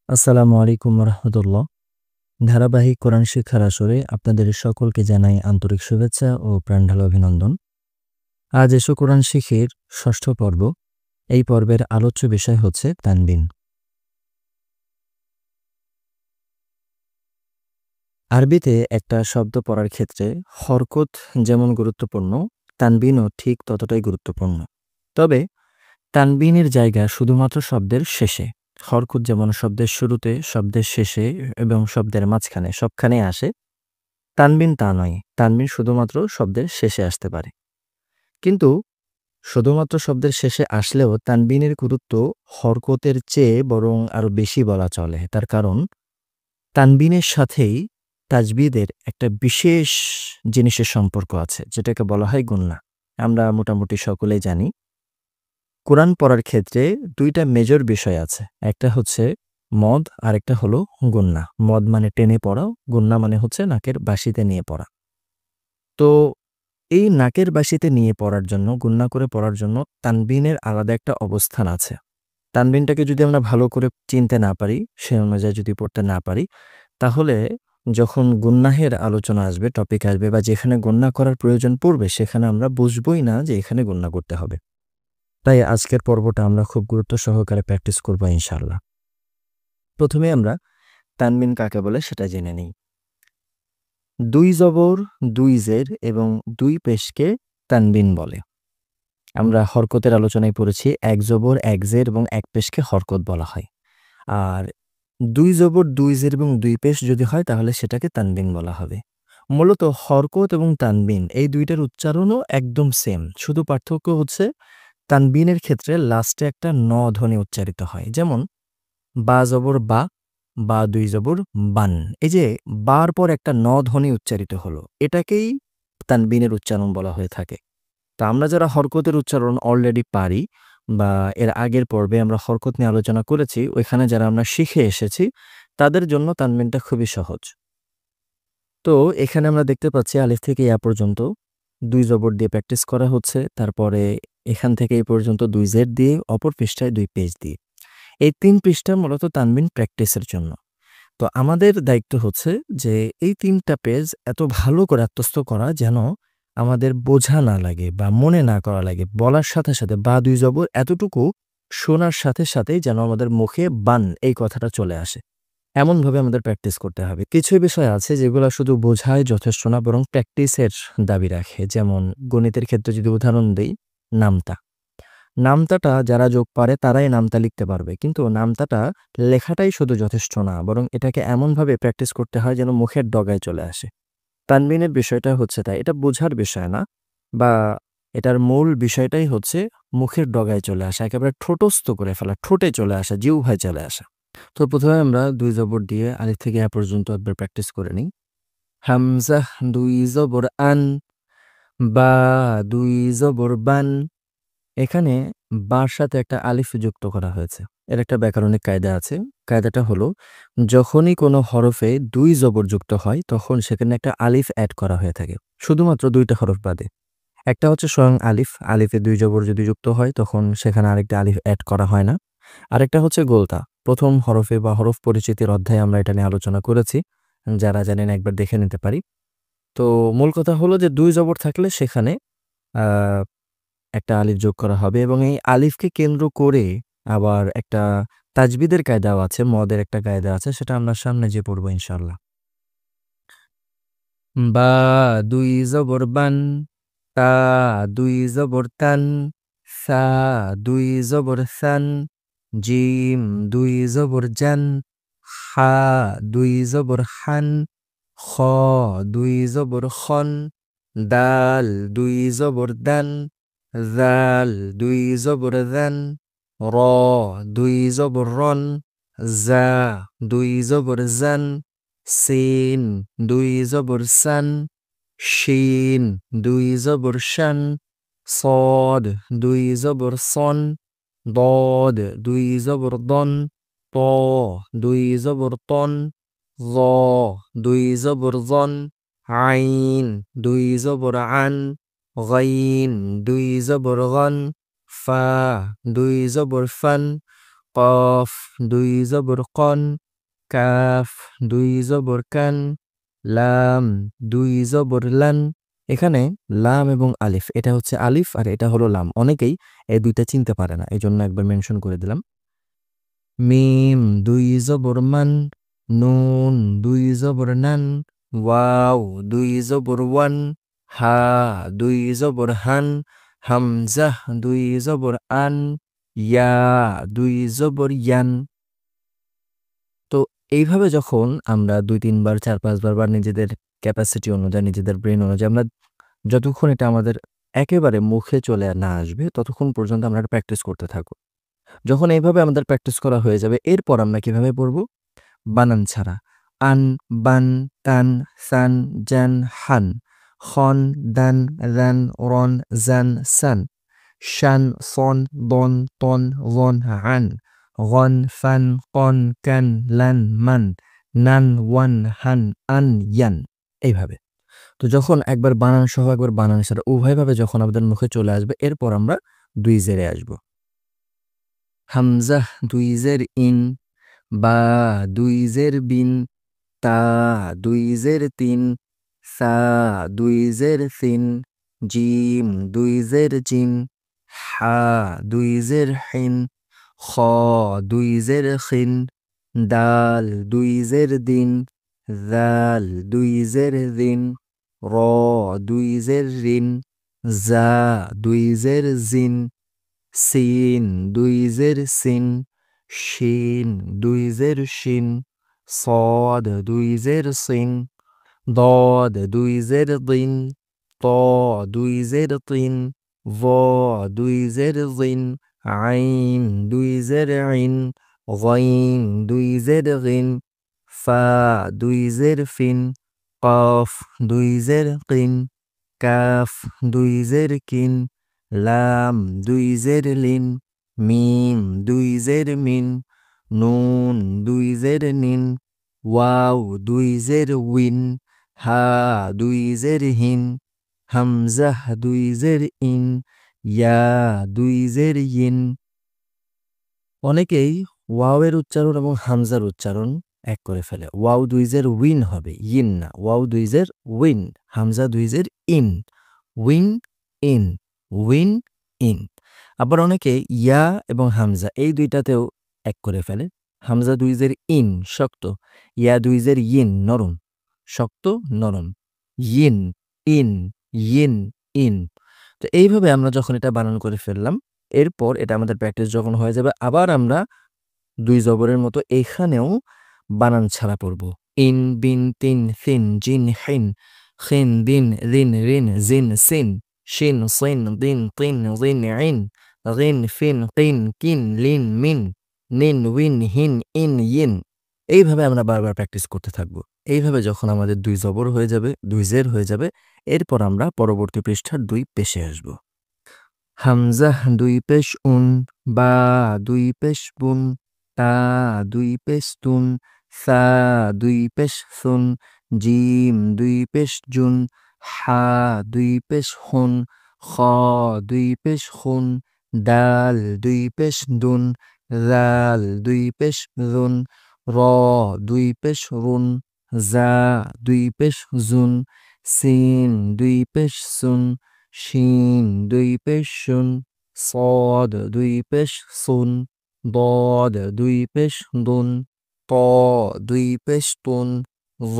আসসালামু আলাইকুম রহমতুল্লাহ। ধারাবাহিক কোরআন শিক্ষার আসরে আপনাদের সকলকে জানাই আন্তরিক শুভেচ্ছা ও প্রাণঢালা অভিনন্দন। আজ এসো কোরআন শিখির ষষ্ঠ পর্ব। এই পর্বের আলোচ্য বিষয় হচ্ছে তানবিন। আরবিতে একটা শব্দ পড়ার ক্ষেত্রে হরকত যেমন গুরুত্বপূর্ণ, তানবিনও ঠিক ততটাই গুরুত্বপূর্ণ। তবে তানবিনের জায়গা শুধুমাত্র শব্দের শেষে। হরকত যেমন শব্দের শুরুতে, শব্দের শেষে এবং শব্দের মাঝখানে সবখানে আসে, তানবিন তা নয়। তানবিন শুধুমাত্র শব্দের শেষে আসতে পারে। কিন্তু শুধুমাত্র শব্দের শেষে আসলেও তানবিনের গুরুত্ব হরকতের চেয়ে বরং আরও বেশি বলা চলে। তার কারণ তানবিনের সাথেই তাজবিদের একটা বিশেষ জিনিসের সম্পর্ক আছে, যেটাকে বলা হয় গুন্না। আমরা মোটামুটি সকলেই জানি কোরআন পড়ার ক্ষেত্রে দুইটা মেজর বিষয় আছে। একটা হচ্ছে মদ, আর একটা হলো গুন্না। মদ মানে টেনে পড়া, গুন্না মানে হচ্ছে নাকের বাঁশিতে নিয়ে পড়া। তো এই নাকের বাঁশিতে নিয়ে পড়ার জন্য, গুন্না করে পড়ার জন্য তানবিনের আলাদা একটা অবস্থান আছে। তানবিনটাকে যদি আমরা ভালো করে চিনতে না পারি, সে অনুযায়ী যদি পড়তে না পারি, তাহলে যখন গুন্নাহের আলোচনা আসবে, টপিক আসবে, বা যেখানে গুন্না করার প্রয়োজন পড়বে, সেখানে আমরা বুঝবই না যে এখানে গুন্না করতে হবে। তাই আজকের পর্বটা আমরা খুব গুরুত্ব সহকারে প্র্যাকটিস করবো ইনশাআল্লাহ। প্রথমে আমরা তানবিন কাকে বলে সেটা জেনে নিই। দুই জবর, দুই জের এবং দুই পেশকে তানবিন বলে। আমরা হরকতের আলোচনায় পড়েছি এক জবর, এক জের এবং এক পেশকে হরকত বলা হয়। আর দুই জবর, দুই জের এবং দুই পেশ যদি হয় তাহলে সেটাকে তানবিন বলা হবে। মূলত হরকত এবং তানবিন এই দুইটার উচ্চারণও একদম সেম, শুধু পার্থক্য হচ্ছে তানবিনের ক্ষেত্রে লাস্টে একটা ন ধ্বনি উচ্চারিত হয়। যেমন বা জবর বা, বা দুই জবর বান। এই যে বার পর একটা ন ধ্বনি উচ্চারিত হলো, এটাকেই তানবিনের উচ্চারণ বলা হয়ে থাকে। তা আমরা যারা হরকতের উচ্চারণ অলরেডি পারি, বা এর আগের পর্বে আমরা হরকত নিয়ে আলোচনা করেছি, ওইখানে যারা আমরা শিখে এসেছি, তাদের জন্য তানবিনটা খুবই সহজ। তো এখানে আমরা দেখতে পাচ্ছি আলিফ থেকে ইয়া পর্যন্ত দুই জবর দিয়ে প্র্যাকটিস করা হচ্ছে। তারপরে এখান থেকে এই পর্যন্ত দুই জেড দিয়ে, অপর পৃষ্ঠায় দুই পেজ দিয়ে। এই ৩ পৃষ্ঠা মূলত তানবিন প্র্যাকটিসের জন্য। তো আমাদের দায়িত্ব হচ্ছে যে এই ৩টা পেজ এত ভালো করে আত্মস্থ করা যেন আমাদের বোঝা না লাগে বা মনে না করা লাগে। বলার সাথে সাথে বা দুই জবর এতটুকু শোনার সাথে সাথেই যেন আমাদের মুখে বান এই কথাটা চলে আসে। এমনভাবে আমাদের প্র্যাকটিস করতে হবে। কিছু বিষয় আছে যেগুলো শুধু বোঝায় যথেষ্ট না, বরং প্র্যাকটিসের দাবি রাখে। যেমন গণিতের ক্ষেত্রে যদি উদাহরণ দেই, নামতা। নামতাটা যারা যোগ পারে তারাই নামতা লিখতে পারবে, কিন্তু নামতাটা লেখাটাই শুধু যথেষ্ট না, বরং এটাকে এমনভাবে প্র্যাকটিস করতে হয় যেন মুখের ডগায় চলে আসে। তানবিনের বিষয়টা হচ্ছে তাই, এটা বোঝার বিষয় না, বা এটার মূল বিষয়টাই হচ্ছে মুখের ডগায় চলে আসা, একেবারে ঠোঁটস্থ করে ফেলা, ঠোঁটে চলে আসা, জিহ্বায় চলে আসা। তো প্রথমে আমরা দুই জবর দিয়ে আলিফ থেকে এ পর্যন্ত একবার প্র্যাকটিস করে নিই। হামজা দুই জবর আন, বা দুই জবর বান। এখানে বার সাথে একটা আলিফ যুক্ত করা হয়েছে। এর একটা ব্যাকরণিক কায়দা আছে। কায়দাটা হলো, যখনই কোনো হরফে দুই জবর যুক্ত হয় তখন সেখানে একটা আলিফ অ্যাড করা হয়ে থাকে, শুধুমাত্র দুইটা হরফ বাদে। একটা হচ্ছে স্বয়ং আলিফ, আলিফে দুই জবর যদি যুক্ত হয় তখন সেখানে আরেকটা আলিফ অ্যাড করা হয় না। আরেকটা হচ্ছে গোলতা। প্রথম হরফে বা হরফ পরিচিতির অধ্যায়ে আমরা এটা নিয়ে আলোচনা করেছি, যারা জানেন একবার দেখে নিতে পারি। তো মূল কথা হলো যে দুই জবর থাকলে সেখানে আহ একটা আলিফ যোগ করা হবে, এবং এই আলিফকে কেন্দ্র করে আবার একটা তাজবিদের কায়দাও আছে, মদের একটা কায়দা আছে, সেটা আমরা সামনে যে পড়বো ইনশাল্লাহ। বা দুই জবর বান, তা দুই জবর তান, সা দুই জবর সান, জিম দুই জবর জান, হা দুই জবর হান, খ দুই জবর খন, দাল দুই জবর দান, জাল দুই জবর জান, র দুই জবর রন, জা দুই জবর জান, সিন দুই জবর সান, শিন দুই জবর শান, صاد দুই জবর সন, ضاد দুই জবর দন, ত দুই জবর তন, জ দুই জবর জন, আইন দুই জবর আন, গাইন দুই জবর গন, ফা দুই জবর ফান, কফ দুই জবর কন, কাফ দুই জবর কান, লাম দুই জবর লান। এখানে লাম এবং আলিফ, এটা হচ্ছে আলিফ আর এটা হলো লাম। অনেকেই এই দুইটা চিনতে পারে না, এই জন্য একবার মেনশন করে দিলাম। মিম দুই জবর মান, নুন দুই জবর নান, ওয়াও দুই জবর ওয়ান, হা দুই জবর হান, হামজাহ দুই জবর আন, ইয়া দুই জবর ইয়ান। তো এইভাবে যখন আমরা ২-৩ বার ৪-৫ বার বা নিজেদের ক্যাপাসিটি অনুযায়ী, নিজেদের ব্রেন অনুযায়ী আমরা যতক্ষণ এটা আমাদের একেবারে মুখে চলে না আসবে ততক্ষণ পর্যন্ত আমরা এটা প্র্যাকটিস করতে থাকব। যখন এইভাবে আমাদের প্র্যাকটিস করা হয়ে যাবে, এরপর আমরা কিভাবে পড়ব? বানান ছাড়া। আন, বান, তান, সান, জান, হান, খন, দান, রান, রন, জান, সান, শান, সন, দন, তন, লন, আন, গন, ফান, কন, কান, লান, মান, নান, ওয়ান, হান, আন, ইয়ান। এইভাবে। তো যখন একবার বানান সহ একবার বানান ছাড়া উভয়ভাবে যখন আমাদের মুখে চলে আসবে, এরপর আমরা ২ জেরে আসব। হামজাহ ২ জের ইন, বা ২ জের বিন, তা ২ জের তিন, সা ২ জের সিন, জিম ২ জের জিন, হা ২ জের হিন, খ ২ জের খিন, দাল ২ জের দিন, জাল ২ জের দিন, র ২ জের রিন, জা ২ জের জিন, সিন ২ জের সিন, শিন ২ জের শিন, صاد ২ জের সিন, ضاد ২ জের দিন, ত ২ জের তিন, ভ ২ জের জিন, আইন ২ জের আইন, গাইন ২ জের গিন, ফা ২ জের ফিন, কফ ২ জের কিন, কাফ ২ জের কিন, লাম ২ জের লিন, মিম ২ জের মিন, নুন ২ জের নিন, ওয়াও ২ জের উইন, হা ২ জের হিন, হামজাহ ২ জের ইন, ইয়া ২ জের ইন। অনেকেই ওয়াওয়ের উচ্চারণ এবং হামজার উচ্চারণ এক করে ফেলে। ওয়াও ২ জের উইন হবে, ইন না। ওয়াও ২ জের উইন, হামজা ২ জের in, win in, win in. আবার অনেকে ইয়া এবং হামজা এই দুইটাতেও এক করে ফেলে। হামজা ২ জের ইন শক্ত, ইয়া ২ জের ইন নরম, শক্ত নরম, ইন ইন, ইন ইন। তো এইভাবে আমরা যখন এটা বানান করে ফেললাম, এরপর এটা আমাদের প্র্যাকটিস যখন হয়ে যাবে, আবার আমরা ২ জবরের মতো এখানেও বানান ছাড়া পড়ব। ইন, বিন, তিন, সিন, জিন, হিন, খিন, দিন, রিন, রিন, জিন, সিন, শিন, সিন, দিন, তিন, রিন, ইন, রিন, ফিন, কিন, কিন, লিন, মিন, নিন, উইন, হিন, ইন, ইন। এইভাবে আমরা বারবার প্র্যাকটিস করতে থাকব। এইভাবে যখন আমাদের ২ জবর হয়ে যাবে, ২ জের হয়ে যাবে, এরপর আমরা পরবর্তী পৃষ্ঠার ২ পেশে আসব। হামজাহ ২ পেশ উন, বা ২ পেশ বুন, তা ২ পেশ তুন, সা ২ পেশ সুন, জিম ২ পেশ জুন, হা ২ পেশ হুন, খ ২ পেশ খুন, দাল ২ পেশ দুন, জাল ২ পেশ জুন, র ২ পেশ রুন, জা ২ পেশ জুন, সিন ২ পেশ সুন, শিন ২ পেশ শুন, صاد ২ পেশ সুন, ضاد ২ পেশ দুন, ত ২ পেশ তুন, ظ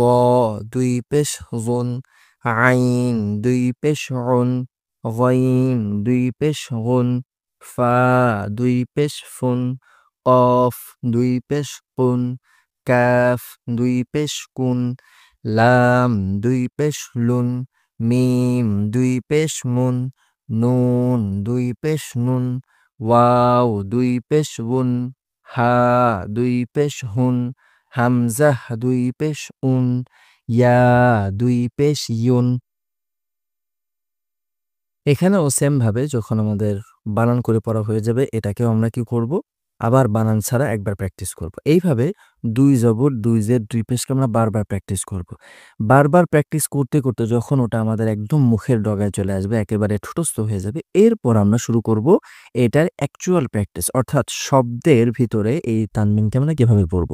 ২ পেশ জুন, আইন ২ পেশ উন, গাইন ২ পেশ গুন, ফা ২ পেশ ফুন, কফ ২ পেশ কুন, কাফ ২ পেশ কুন, লাম ২ পেশ লুন, মিম ২ পেশ মুন, নুন ২ পেশ নুন, ওয়াও ২ পেশ উন, হা ২ পেশ হুন, হামজাহ ২ পেশ উন, ইয়া ২ পেশ ইউন। এখানেও সেম ভাবে যখন আমাদের বানান করে পড়া হয়ে যাবে, এটাকেও আমরা কি করব? আবার বানান ছাড়া একবার প্র্যাকটিস করব। এইভাবে ২ জবর, ২ জের, ২ পেশকে আমরা বারবার প্র্যাকটিস করব। বারবার প্র্যাকটিস করতে, করতে যখন ওটা আমাদের একদম মুখের ডগায় চলে আসবে, একেবারে ঠোঁটস্থ হয়ে যাবে, এরপর আমরা শুরু করব এটার অ্যাকচুয়াল প্র্যাকটিস। অর্থাৎ শব্দের ভিতরে এই তানবিনকে আমরা কিভাবে পড়ব।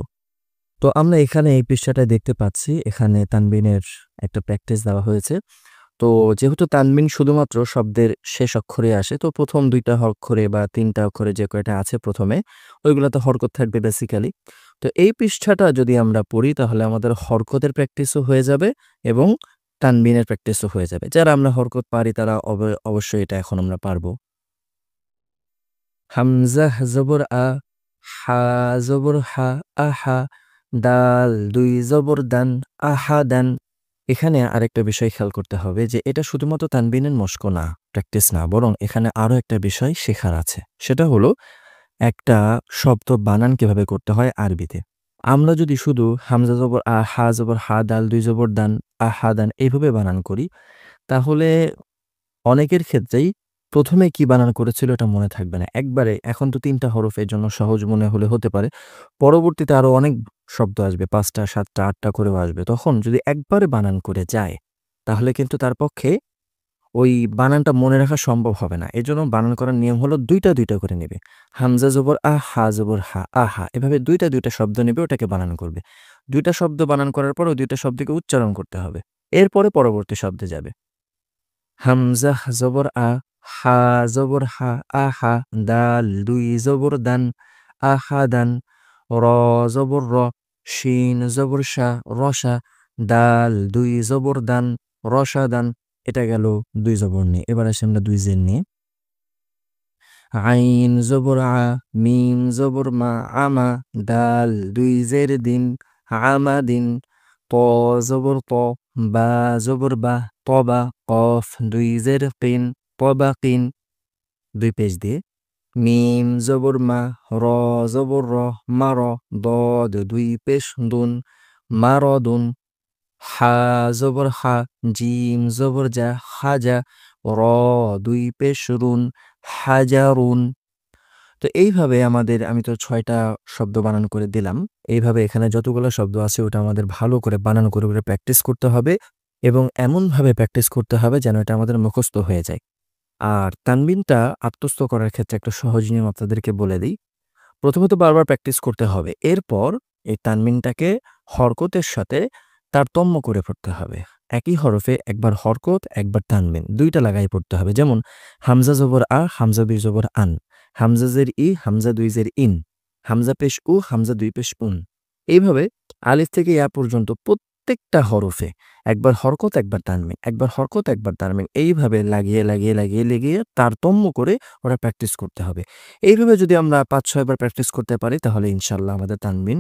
তো আমরা এখানে এই পৃষ্ঠাটায় দেখতে পাচ্ছি, এখানে তানবিনের একটা প্র্যাকটিস দেওয়া হয়েছে। তো যেহেতু তানবিন শুধুমাত্র শব্দের শেষ অক্ষরে আসে, তো প্রথম ২ টা অক্ষরে বা ৩ টা অক্ষরে যে কয়টা আছে প্রথমে, ওইগুলাতে হরকত থাকবে বেসিক্যালি। তো এই পৃষ্ঠাটা যদি আমরা পড়ি তাহলে আমাদের হরকতের প্র্যাকটিসও হয়ে যাবে এবং তানবিনের প্র্যাকটিসও হয়ে যাবে। যারা আমরা হরকত পারি তারা অবশ্যই এটা এখন আমরা পারব। হামজা জবর আ, হা জবর হা, আহা, দাল ২ জবর দান, আহাদান। এখানে আরেকটা বিষয় খেয়াল করতে হবে যে এটা শুধুমাত্র তানবিনের মশক না, প্র্যাকটিস না, বরং এখানে আরো একটা বিষয় শেখার আছে। সেটা হলো একটা শব্দ বানান কিভাবে করতে হয় আরবিতে। আমরা যদি শুধু হামজা জবর আ, হা জবর হা, দাল ২ জবর দান, আহাদান এইভাবে বানান করি, তাহলে অনেকের ক্ষেত্রেই ১ম এ কি বানান করেছিল এটা মনে থাকবে না। একবারে এখন তো ৩ টা হরফ, এজন্য সহজ মনে হলে হতে পারে। পরবর্তীতে আরো অনেক শব্দ আসবে, ৫ টা, ৭ টা, ৮ টা করেও আসবে। তখন যদি একবারে বানান করে যায়, তাহলে কিন্তু তার পক্ষে ওই বানানটা মনে রাখা সম্ভব হবে না। এজন্য বানান করার নিয়ম হলো ২ টা ২ টা করে নেবে। হামজা জবর আ, হা জবর হা, আহা। এভাবে ২ টা ২ টা শব্দ নেবে, ওটাকে বানান করবে। ২ টা শব্দ বানান করার পর ওই ২ টা শব্দকে উচ্চারণ করতে হবে। এরপরে পরবর্তী শব্দে যাবে। হামজা জবর আ, হা জবর হা, আহা, দাল ২ জবর দান, আহাদান, র জবর র, শিন জবর শা, রসা, দাল ২ জবর দান, রসাদান। এটা গেল ২ জবর নিয়ে। এবার আসি আমরা ২ জের নিয়ে। আইন জবর আ, মিম জবর মা, আমা, দাল ২ জের দিন, আমাদিন, ত জবর ত, বা জবর বা, তবা, কফ ২ জের কিন, তবাকিন। ২ পেশ দিয়ে। মিম জবর মা, র জবর র, মার, দদ ২ পেশ দুন, মারদুন, হা জবর হা, জিম জবর জা, হাজা, র ২ পেশ রুন, হাজারুন। তো এইভাবে আমি তো ৬ টা শব্দ বানান করে দিলাম। এইভাবে এখানে যতগুলো শব্দ আছে ওটা আমাদের ভালো করে বানান করে, করে প্র্যাকটিস করতে হবে এবং এমনভাবে প্র্যাকটিস করতে হবে যেন এটা আমাদের মুখস্থ হয়ে যায়। আর তানবিনটা আত্মস্থ করার ক্ষেত্রে একটা সহজ নিয়ম আপনাদেরকে বলে দিই। প্রথমত বারবার প্র্যাকটিস করতে হবে। এরপর এই তানবিনটাকে হরকতের সাথে তারতম্য করে পড়তে হবে। একই হরফে একবার হরকত, একবার তানবিন ২ টা লাগাই পড়তে হবে। যেমন হামজা জবর আ, হামজা ২ জবর আন, হামজা জের ই, হামজা ২ জের ইন, হামজা পেশ উ, হামজা ২ পেশ উন। এইভাবে আলিফ থেকে ইয়া পর্যন্ত প্রত্যেকটা হরফে একবার হরকত, একবার তানবিন, একবার হরকত, একবার তানবিন, এইভাবে লাগিয়ে, লাগিয়ে, লাগিয়ে, লাগিয়ে তারতম্য করে ওরা প্র্যাকটিস করতে হবে। এইভাবে যদি আমরা ৫-৬ বার প্র্যাকটিস করতে পারি তাহলে ইনশাআল্লাহ আমাদের তানবিন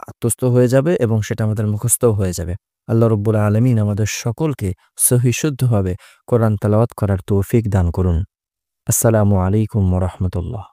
আত্মস্থ হয়ে যাবে এবং সেটা আমাদের মুখস্থও হয়ে যাবে। আল্লাহ রব্বুল আলামিন আমাদের সকলকে সহি শুদ্ধভাবে কোরআন তেলাওয়াত করার তৌফিক দান করুন। আসসালামু আলাইকুম ওয়া রাহমাতুল্লাহ।